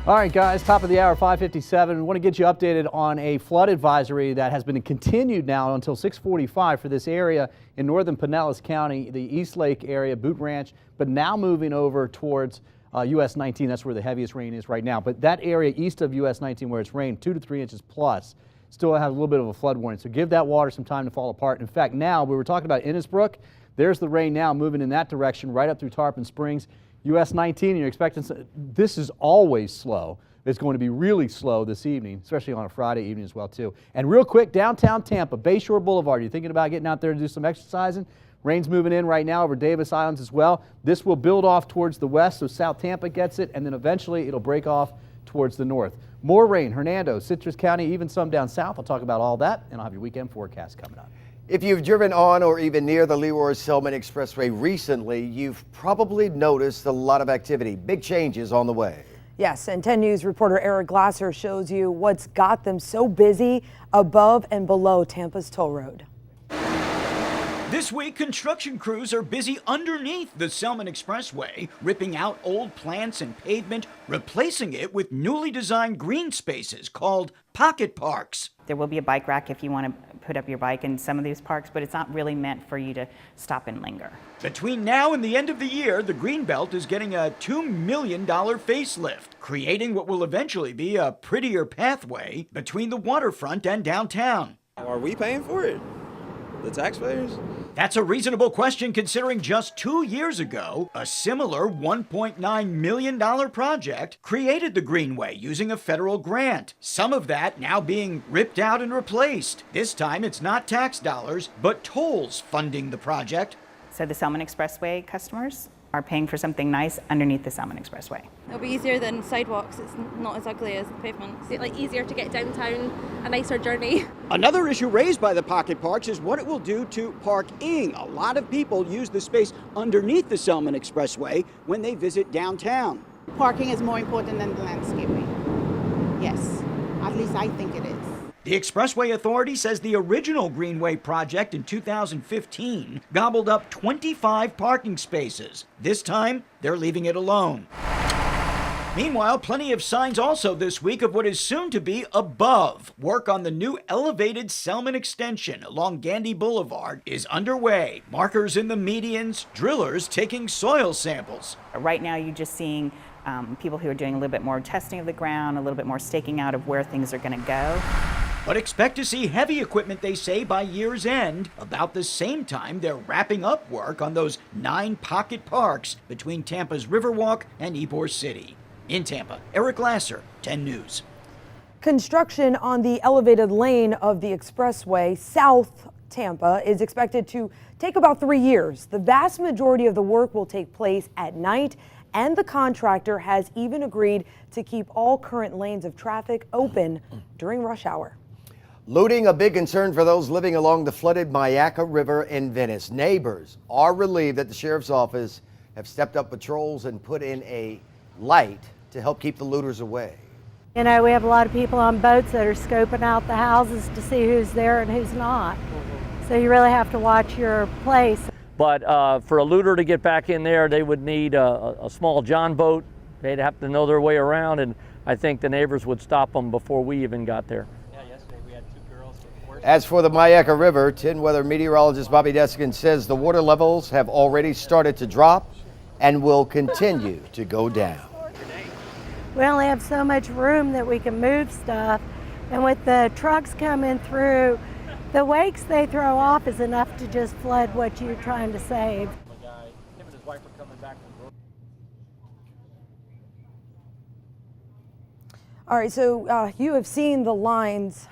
All right, guys, top of the hour, 5:57. We want to get you updated on a flood advisory that has been continued now until 6:45 for this area in northern Pinellas County, the East Lake area, Boot Ranch, but now moving over towards US 19. That's where the heaviest rain is right now. But that area east of US 19 where it's rained 2 to 3 inches plus still has a little bit of a flood warning. So give that water some time to fall apart. In fact, now we were talking about Innisbrook. There's the rain now moving in that direction right up through Tarpon Springs. US 19, and you're expecting, this is always slow. It's going to be really slow this evening, especially on a Friday evening as well, too. And real quick, downtown Tampa, Bayshore Boulevard. You're thinking about getting out there to do some exercising? Rain's moving in right now over Davis Islands as well. This will build off towards the west, so South Tampa gets it, and then eventually it'll break off towards the north. More rain, Hernando, Citrus County, even some down south. I'll talk about all that, and I'll have your weekend forecast coming up. If you've driven on or even near the Leroy-Selman Expressway recently, you've probably noticed a lot of activity. Big changes on the way. Yes, and 10 News reporter Eric Glasser shows you what's got them so busy above and below Tampa's toll road. This week, construction crews are busy underneath the Selman Expressway, ripping out old plants and pavement, replacing it with newly designed green spaces called pocket parks. There will be a bike rack if you want to put up your bike in some of these parks, but it's not really meant for you to stop and linger. Between now and the end of the year, the Greenbelt is getting a $2 million facelift, creating what will eventually be a prettier pathway between the waterfront and downtown. Are we paying for it? The taxpayers? That's a reasonable question considering just 2 years ago, a similar $1.9 million project created the Greenway using a federal grant. Some of that now being ripped out and replaced. This time it's not tax dollars, but tolls funding the project. So the Selman Expressway customers are paying for something nice underneath the Selman Expressway. It'll be easier than sidewalks. It's not as ugly as the pavement. It's like easier to get downtown, a nicer journey. Another issue raised by the pocket parks is what it will do to parking. A lot of people use the space underneath the Selman Expressway when they visit downtown. Parking is more important than the landscaping. Yes, at least I think it is. The Expressway Authority says the original Greenway project in 2015 gobbled up 25 parking spaces. This time, they're leaving it alone. Meanwhile, plenty of signs also this week of what is soon to be above. Work on the new elevated Selman extension along Gandy Boulevard is underway. Markers in the medians, drillers taking soil samples. Right now, you're just seeing people who are doing a little bit more testing of the ground, a little bit more staking out of where things are going to go. But expect to see heavy equipment, they say, by year's end. About the same time, they're wrapping up work on those 9 pocket parks between Tampa's Riverwalk and Ybor City. In Tampa, Eric Glasser, 10 News. Construction on the elevated lane of the expressway south Tampa is expected to take about 3 years. The vast majority of the work will take place at night, and the contractor has even agreed to keep all current lanes of traffic open during rush hour. Looting, a big concern for those living along the flooded Myakka River in Venice. Neighbors are relieved that the sheriff's office have stepped up patrols and put in a light to help keep the looters away. You know, we have a lot of people on boats that are scoping out the houses to see who's there and who's not. So you really have to watch your place. But for a looter to get back in there, they would need a small john boat. They'd have to know their way around, and I think the neighbors would stop them before we even got there. As for the Myakka River, 10 weather meteorologist Bobby Deskin says the water levels have already started to drop and will continue to go down. We only have so much room that we can move stuff, and with the trucks coming through, the wakes they throw off is enough to just flood what you're trying to save. All right, so you have seen the lines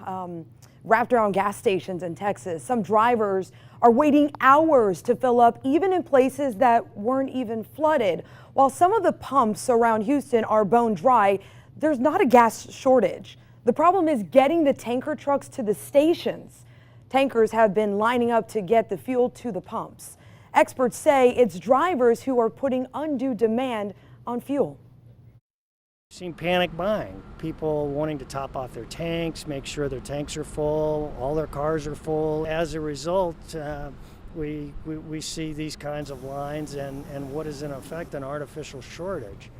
wrapped around gas stations in Texas. Some drivers are waiting hours to fill up, even in places that weren't even flooded. While some of the pumps around Houston are bone dry, there's not a gas shortage. The problem is getting the tanker trucks to the stations. Tankers have been lining up to get the fuel to the pumps. Experts say it's drivers who are putting undue demand on fuel. Seen panic buying, people wanting to top off their tanks, make sure their tanks are full, all their cars are full. As a result, we see these kinds of lines and what is in effect an artificial shortage.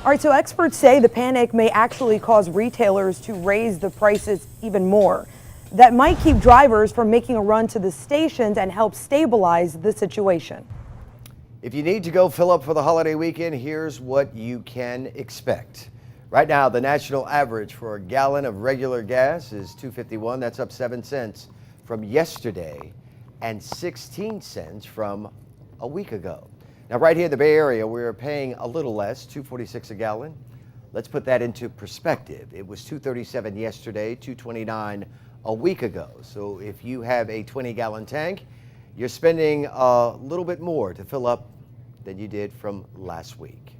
All right, so experts say the panic may actually cause retailers to raise the prices even more. That might keep drivers from making a run to the stations and help stabilize the situation. If you need to go fill up for the holiday weekend, here's what you can expect. Right now, the national average for a gallon of regular gas is $2.51. That's up 7 cents from yesterday and 16 cents from a week ago. Now, right here in the Bay Area, we're paying a little less, $2.46 a gallon. Let's put that into perspective. It was $2.37 yesterday, $2.29 a week ago. So if you have a 20-gallon tank, you're spending a little bit more to fill up than you did from last week.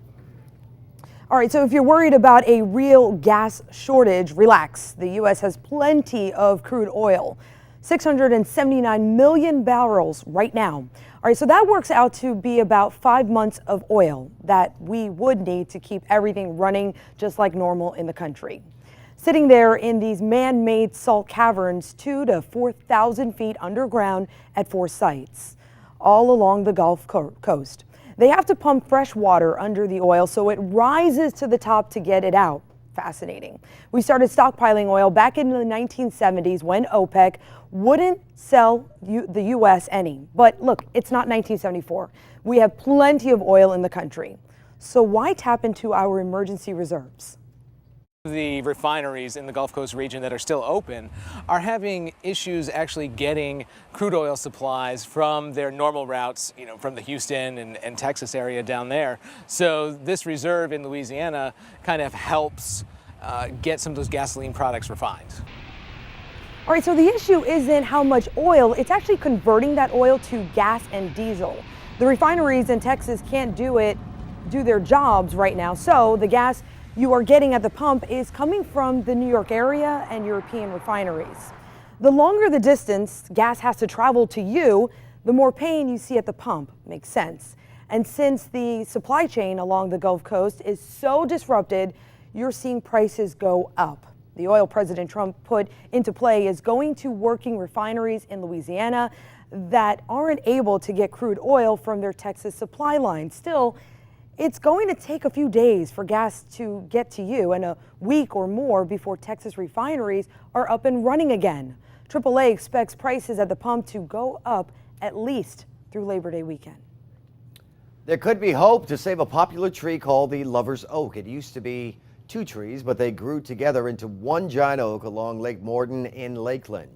All right, so if you're worried about a real gas shortage, relax. The U.S. has plenty of crude oil, 679 million barrels right now. All right, so that works out to be about 5 months of oil that we would need to keep everything running just like normal in the country. Sitting there in these man-made salt caverns 2,000 to 4,000 feet underground at 4 sites, all along the Gulf Coast. They have to pump fresh water under the oil so it rises to the top to get it out. Fascinating. We started stockpiling oil back in the 1970s when OPEC wouldn't sell the U.S. any. But look, it's not 1974. We have plenty of oil in the country. So why tap into our emergency reserves? The refineries in the Gulf Coast region that are still open are having issues actually getting crude oil supplies from their normal routes, from the Houston and Texas area down there. So this reserve in Louisiana kind of helps get some of those gasoline products refined. All right, so the issue isn't how much oil, it's actually converting that oil to gas and diesel. The refineries in Texas can't do their jobs right now, so the gas you are getting at the pump is coming from the New York area and European refineries. The longer the distance gas has to travel to you, the more pain you see at the pump. Makes sense. And since the supply chain along the Gulf Coast is so disrupted, you're seeing prices go up. The oil President Trump put into play is going to working refineries in Louisiana that aren't able to get crude oil from their Texas supply line. Still, it's going to take a few days for gas to get to you and a week or more before Texas refineries are up and running again. AAA expects prices at the pump to go up at least through Labor Day weekend. There could be hope to save a popular tree called the Lover's Oak. It used to be 2 trees, but they grew together into one giant oak along Lake Morton in Lakeland.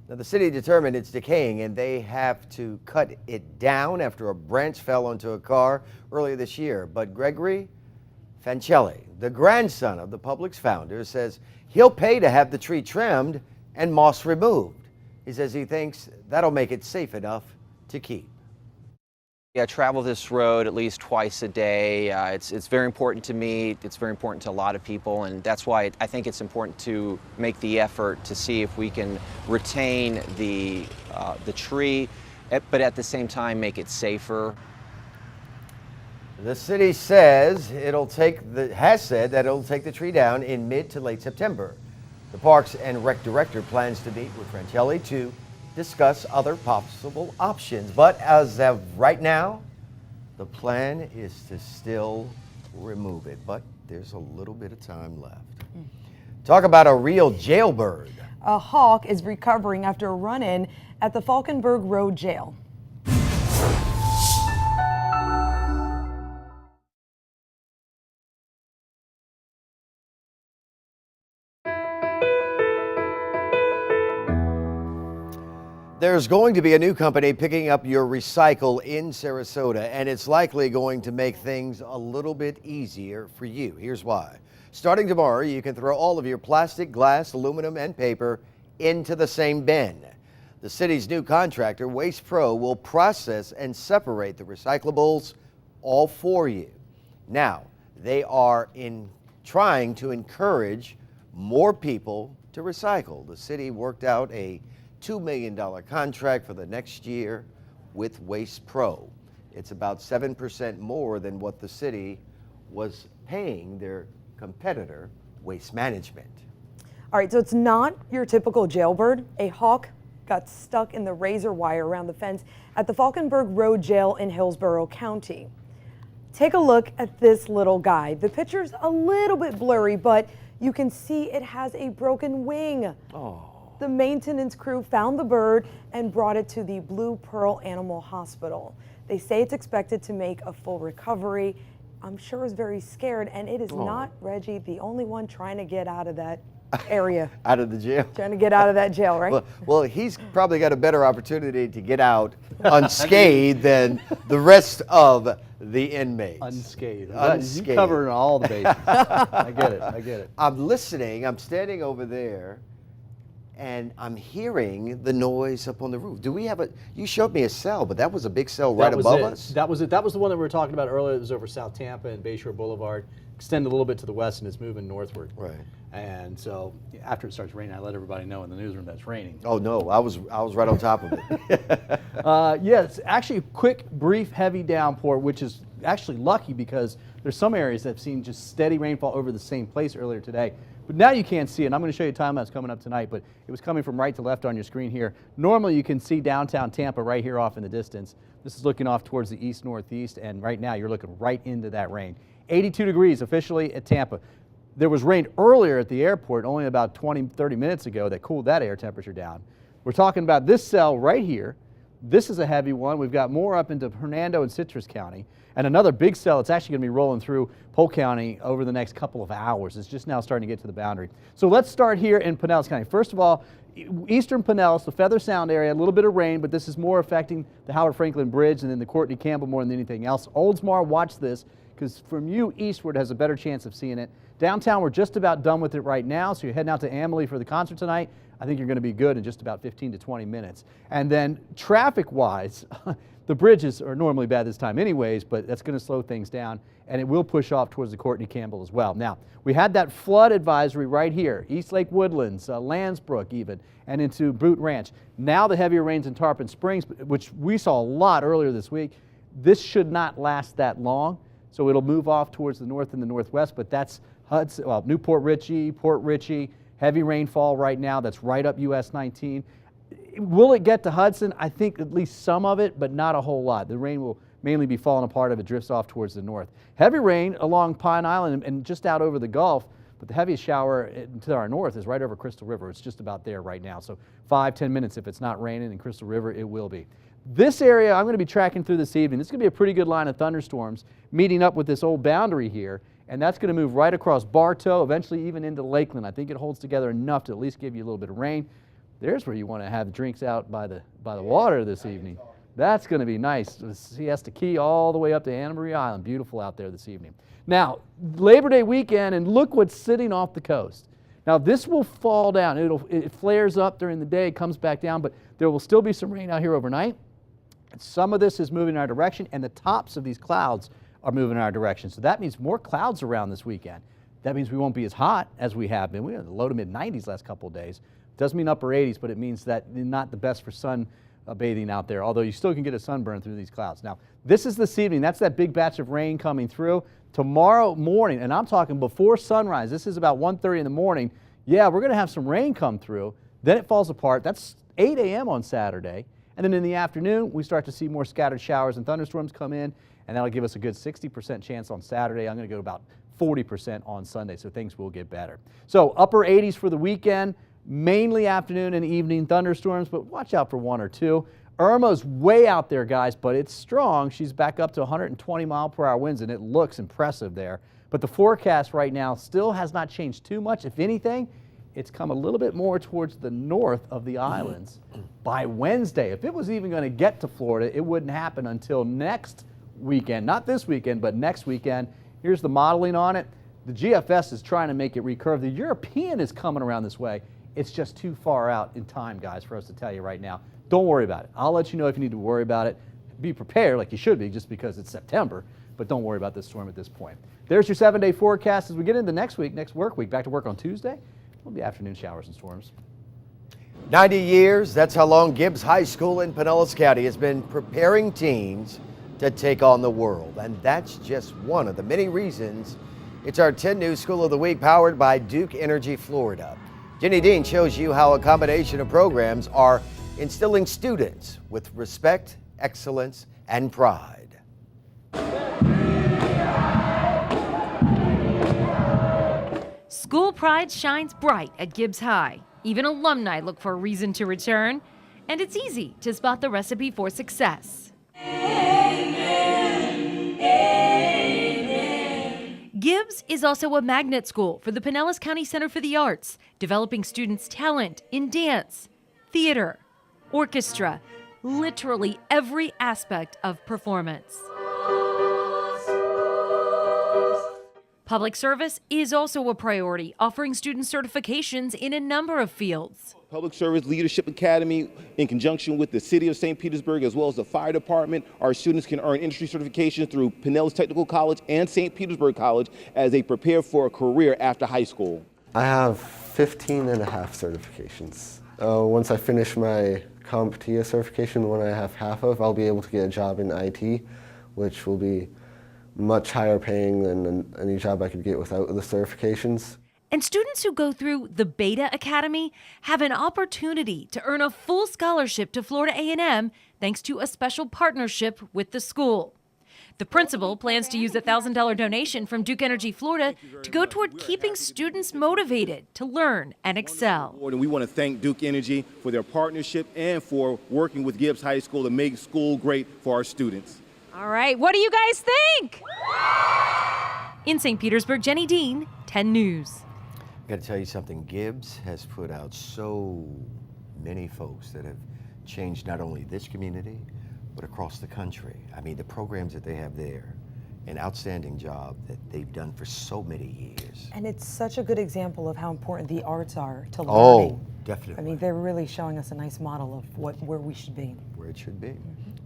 Now, the city determined it's decaying and they have to cut it down after a branch fell onto a car earlier this year. But Gregory Fancelli, the grandson of the Publix founder, says he'll pay to have the tree trimmed and moss removed. He says he thinks that'll make it safe enough to keep. I travel this road at least twice a day. It's very important to me. It's very important to a lot of people, and that's why I think it's important to make the effort to see if we can retain the tree, but at the same time make it safer. The city says has said that it'll take the tree down in mid to late September. The Parks and Rec director plans to meet with Francelli to discuss other possible options. But as of right now, the plan is to still remove it. But there's a little bit of time left. Talk about a real jailbird. A hawk is recovering after a run-in at the Falkenberg Road Jail. There's going to be a new company picking up your recycle in Sarasota, and it's likely going to make things a little bit easier for you. Here's why. Starting tomorrow, you can throw all of your plastic, glass, aluminum, and paper into the same bin. The city's new contractor, Waste Pro, will process and separate the recyclables all for you. Now, they are trying to encourage more people to recycle. The city worked out a $2 million contract for the next year with Waste Pro. It's about 7% more than what the city was paying their competitor, Waste Management. All right, so it's not your typical jailbird. A hawk got stuck in the razor wire around the fence at the Falkenberg Road Jail in Hillsborough County. Take a look at this little guy. The picture's a little bit blurry, but you can see it has a broken wing. Oh. The maintenance crew found the bird and brought it to the Blue Pearl Animal Hospital. They say it's expected to make a full recovery. I'm sure it's very scared, and it is not, Reggie, the only one trying to get out of that area. Out of the jail? Trying to get out of that jail, right? Well, he's probably got a better opportunity to get out unscathed than the rest of the inmates. Unscathed. Unscathed. You cover all the bases. I get it. I get it. I'm listening. I'm standing over there, and I'm hearing the noise up on the roof. Do we have a? You showed me a cell, but that was a big cell right above us. That was it. That was the one that we were talking about earlier. It was over South Tampa and Bayshore Boulevard. Extended a little bit to the west, and it's moving northward. Right. And so after it starts raining, I let everybody know in the newsroom that it's raining. Oh no, I was right on top of it. Yeah, it's actually a quick, brief, heavy downpour, which is actually lucky because there's some areas that have seen just steady rainfall over the same place earlier today. But now you can't see it, and I'm going to show you a time lapse coming up tonight, but it was coming from right to left on your screen here. Normally you can see downtown Tampa right here off in the distance. This is looking off towards the east-northeast, and right now you're looking right into that rain. 82 degrees officially at Tampa. There was rain earlier at the airport, only about 20-30 minutes ago, that cooled that air temperature down. We're talking about this cell right here. This is a heavy one. We've got more up into Hernando and Citrus County, and another big cell that's actually going to be rolling through Polk County over the next couple of hours. It's just now starting to get to the boundary. So let's start here in Pinellas County. First of all, eastern Pinellas, the Feather Sound area, a little bit of rain, but this is more affecting the Howard Franklin Bridge and then the Courtney Campbell more than anything else. Oldsmar, watch this, because from you eastward has a better chance of seeing it. Downtown, we're just about done with it right now, so you're heading out to Amalie for the concert tonight. I think you're going to be good in just about 15 to 20 minutes. And then traffic-wise, the bridges are normally bad this time anyways, but that's going to slow things down, and it will push off towards the Courtney Campbell as well. Now, we had that flood advisory right here, East Lake Woodlands, Landsbrook even, and into Boot Ranch. Now the heavier rains in Tarpon Springs, which we saw a lot earlier this week, this should not last that long. So it'll move off towards the north and the northwest, but that's Hudson, well, Newport Richey, Port Richey, heavy rainfall right now. That's right up US 19. Will it get to Hudson? I think at least some of it, but not a whole lot. The rain will mainly be falling apart if it drifts off towards the north. Heavy rain along Pine Island and just out over the Gulf, but the heaviest shower to our north is right over Crystal River. It's just about there right now. So 5-10 minutes if it's not raining in Crystal River, it will be. This area I'm going to be tracking through this evening. This is going to be a pretty good line of thunderstorms meeting up with this old boundary here, and that's going to move right across Bartow, eventually even into Lakeland. I think it holds together enough to at least give you a little bit of rain. There's where you want to have drinks out by the water this evening. That's going to be nice. Siesta Key all the way up to Anna Maria Island. Beautiful out there this evening. Now, Labor Day weekend, and look what's sitting off the coast. Now, this will fall down. It flares up during the day, comes back down, but there will still be some rain out here overnight. Some of this is moving in our direction, and the tops of these clouds are moving in our direction. So that means more clouds around this weekend. That means we won't be as hot as we have been. We were in the low to mid 90s last couple of days. Doesn't mean upper 80s, but it means that not the best for sun bathing out there, although you still can get a sunburn through these clouds. Now, this is this evening. That's that big batch of rain coming through. Tomorrow morning, and I'm talking before sunrise, this is about 1:30 in the morning. Yeah, we're going to have some rain come through. Then it falls apart. That's 8 a.m. on Saturday. And then in the afternoon, we start to see more scattered showers and thunderstorms come in, and that'll give us a good 60% chance on Saturday. I'm going to go about 40% on Sunday, so things will get better. So upper 80s for the weekend, mainly afternoon and evening thunderstorms, but watch out for one or two. Irma's way out there, guys, but it's strong. She's back up to 120 mile per hour winds, and it looks impressive there. But the forecast right now still has not changed too much. If anything, it's come a little bit more towards the north of the islands by Wednesday. If it was even going to get to Florida, it wouldn't happen until next weekend. Not this weekend, but next weekend. Here's the modeling on it. The GFS is trying to make it recurve. The European is coming around this way. It's just too far out in time, guys, for us to tell you right now. Don't worry about it. I'll let you know if you need to worry about it. Be prepared like you should be just because it's September, but don't worry about this storm at this point. There's your 7-day forecast. As we get into next week, next work week, back to work on Tuesday. Will be afternoon showers and storms. 90 years, that's how long Gibbs High School in Pinellas County has been preparing teens to take on the world. And that's just one of the many reasons it's our 10 News School of the Week, powered by Duke Energy Florida. Jenny Dean shows you how a combination of programs are instilling students with respect, excellence, and pride. School pride shines bright at Gibbs High. Even alumni look for a reason to return, and it's easy to spot the recipe for success. Amen. Amen. Gibbs is also a magnet school for the Pinellas County Center for the Arts, developing students' talent in dance, theater, orchestra, literally every aspect of performance. Public service is also a priority, offering student certifications in a number of fields. Public Service Leadership Academy, in conjunction with the City of St. Petersburg as well as the Fire Department, our students can earn industry certifications through Pinellas Technical College and St. Petersburg College as they prepare for a career after high school. I have 15 and a half certifications. Once I finish my CompTIA certification, the one I have half of, I'll be able to get a job in IT, which will be much higher paying than any job I could get without the certifications. And students who go through the Beta Academy have an opportunity to earn a full scholarship to Florida A&M thanks to a special partnership with the school. The principal plans to use a $1,000 donation from Duke Energy Florida to go toward keeping students motivated to learn and excel. And we want to thank Duke Energy for their partnership and for working with Gibbs High School to make school great for our students. All right, what do you guys think? In St. Petersburg, Jenny Dean, 10 News. I've got to tell you something. Gibbs has put out so many folks that have changed not only this community, but across the country. I mean, the programs that they have there, an outstanding job that they've done for so many years. And it's such a good example of how important the arts are to learning. Oh, definitely. I mean, they're really showing us a nice model of where we should be. Where it should be.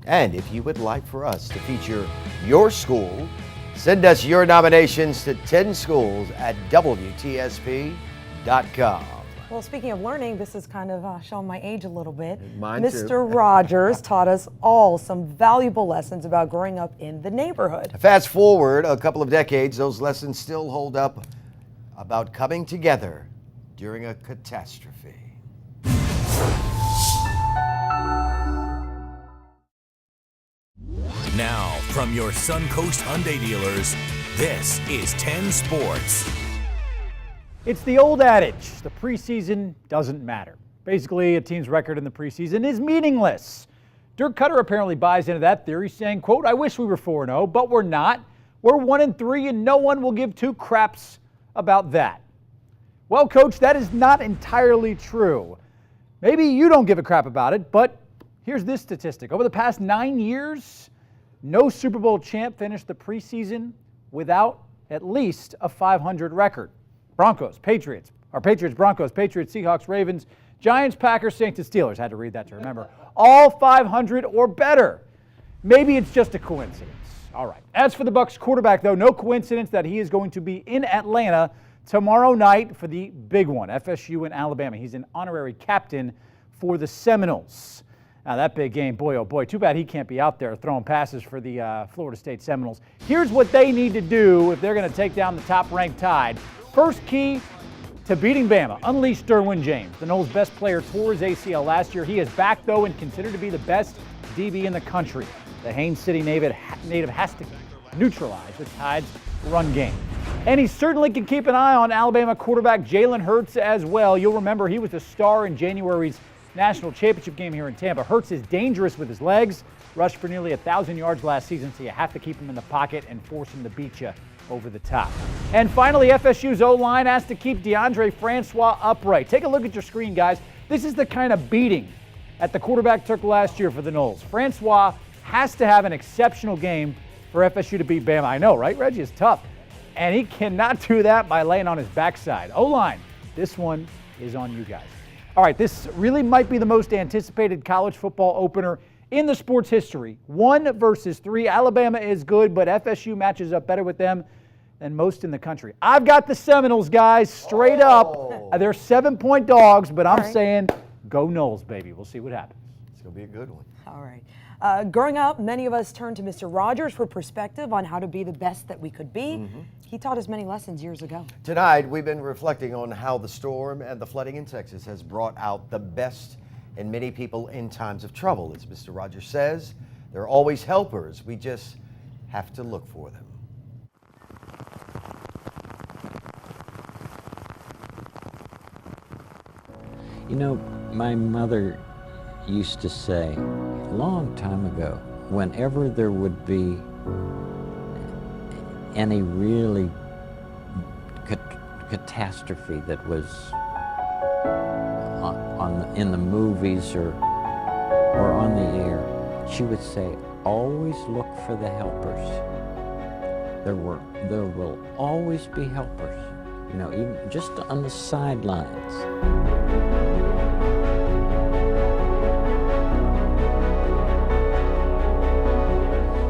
And if you would like for us to feature your school, send us your nominations to 10schools at WTSP.com. Well, speaking of learning, this is kind of showing my age a little bit. Mine too. Mr. Rogers taught us all some valuable lessons about growing up in the neighborhood. Fast forward a couple of decades, those lessons still hold up about coming together during a catastrophe. Now, from your Suncoast Hyundai dealers, this is 10 Sports. It's the old adage, the preseason doesn't matter. Basically, a team's record in the preseason is meaningless. Dirk Cutter apparently buys into that theory, saying, quote, I wish we were 4-0, but we're not. We're 1-3, and no one will give two craps about that. Well, Coach, that is not entirely true. Maybe you don't give a crap about it, but here's this statistic. Over the past 9 years, no Super Bowl champ finished the preseason without at least a 500 record. Broncos, Patriots, Broncos, Patriots, Seahawks, Ravens, Giants, Packers, Saints, and Steelers. Had to read that to remember. All 500 or better. Maybe it's just a coincidence. All right. As for the Bucs quarterback, though, no coincidence that he is going to be in Atlanta tomorrow night for the big one, FSU and Alabama. He's an honorary captain for the Seminoles. Now, that big game, boy, oh boy, too bad he can't be out there throwing passes for the Florida State Seminoles. Here's what they need to do if they're going to take down the top-ranked Tide. First key to beating Bama, unleash Derwin James. The Noles' best player tore his ACL last year. He is back, though, and considered to be the best DB in the country. The Haines City native has to neutralize the Tide's run game. And he certainly can keep an eye on Alabama quarterback Jalen Hurts as well. You'll remember he was the star in January's national championship game here in Tampa. Hurts is dangerous with his legs, rushed for nearly 1,000 yards last season, so you have to keep him in the pocket and force him to beat you over the top. And finally, FSU's O-line has to keep DeAndre Francois upright. Take a look at your screen, guys. This is the kind of beating that the quarterback took last year for the Noles. Francois has to have an exceptional game for FSU to beat Bama. I know, right? Reggie is tough. And he cannot do that by laying on his backside. O-line, this one is on you guys. All right, this really might be the most anticipated college football opener in the sports history. 1 versus 3. Alabama is good, but FSU matches up better with them than most in the country. I've got the Seminoles, guys, straight up. They're 7-point dogs, but I'm saying go Noles, baby. We'll see what happens. It's going to be a good one. All right. Growing up, many of us turned to Mr. Rogers for perspective on how to be the best that we could be. He taught us many lessons years ago. Tonight, we've been reflecting on how the storm and the flooding in Texas has brought out the best in many people in times of trouble. As Mr. Rogers says, there are always helpers. We just have to look for them. You know, my mother used to say a long time ago, whenever there would be any really catastrophe that was in the movies or on the air, she would say, always look for the helpers. There will always be helpers, you know, even just on the sidelines.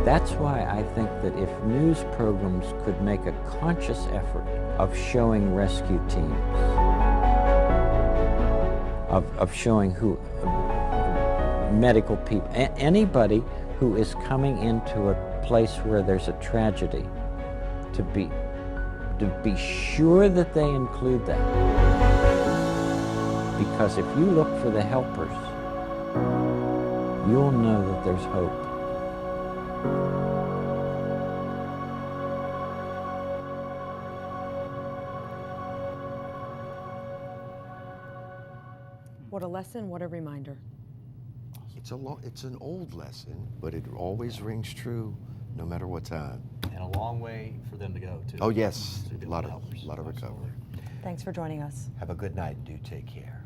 That's why I think that if news programs could make a conscious effort of showing rescue teams, of showing who, medical people, anybody who is coming into a place where there's a tragedy, to be sure that they include that. Because if you look for the helpers, you'll know that there's hope. What a lesson, what a reminder. It's an old lesson, but it always rings true no matter what time. And a long way for them to go, too. Oh, yes. A lot of recovery. Thanks for joining us. Have a good night. Do take care.